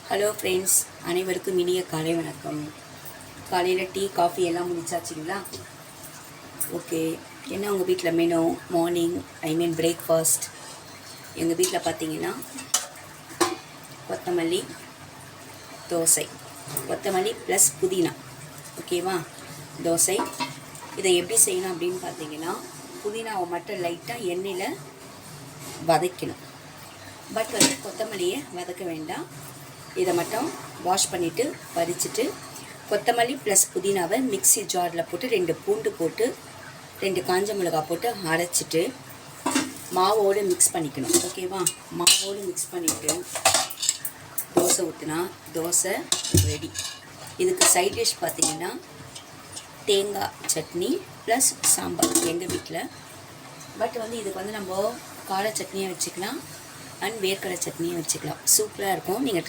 Hello friends, அனைவருக்கும் இனிய காலை வணக்கம். காலையில் டீ காஃபி எல்லாம் முடிச்சாச்சிங்களா? ஓகே. என்ன உங்கள் வீட்டில் மெனு? Morning breakfast. எங்கள் வீட்டில் பார்த்தீங்கன்னா கொத்தமல்லி தோசை, கொத்தமல்லி ப்ளஸ் புதினா. ஓகேவா? தோசை. இதை எப்படி செய்யணும் அப்படின்னு பார்த்தீங்கன்னா, புதினாவை மட்டும் லைட்டாக எண்ணெயில் வதக்கணும். பட் கொத்தமல்லியை வதக்க வேண்டாம். இதை மட்டும் வாஷ் பண்ணிவிட்டு பறிச்சுட்டு கொத்தமல்லி ப்ளஸ் புதினாவை மிக்ஸி ஜாரில் போட்டு 2 பூண்டு போட்டு 2 காஞ்ச மிளகாய் போட்டு அரைச்சிட்டு மாவோடு மிக்ஸ் பண்ணிக்கணும். ஓகேவா? மாவோடு மிக்ஸ் பண்ணிவிட்டு தோசை ஊற்றினா தோசை ரெடி. இதுக்கு சைட் டிஷ் பார்த்திங்கன்னா தேங்காய் சட்னி ப்ளஸ் சாம்பார் எங்கள் வீட்டில். பட் இதுக்கு நம்ம கார சட்னியாக வச்சுக்கலாம் அண்ட் வேர்க்கடலை சட்னியாக வச்சுக்கலாம். சூப்பராக இருக்கும். நீங்கள்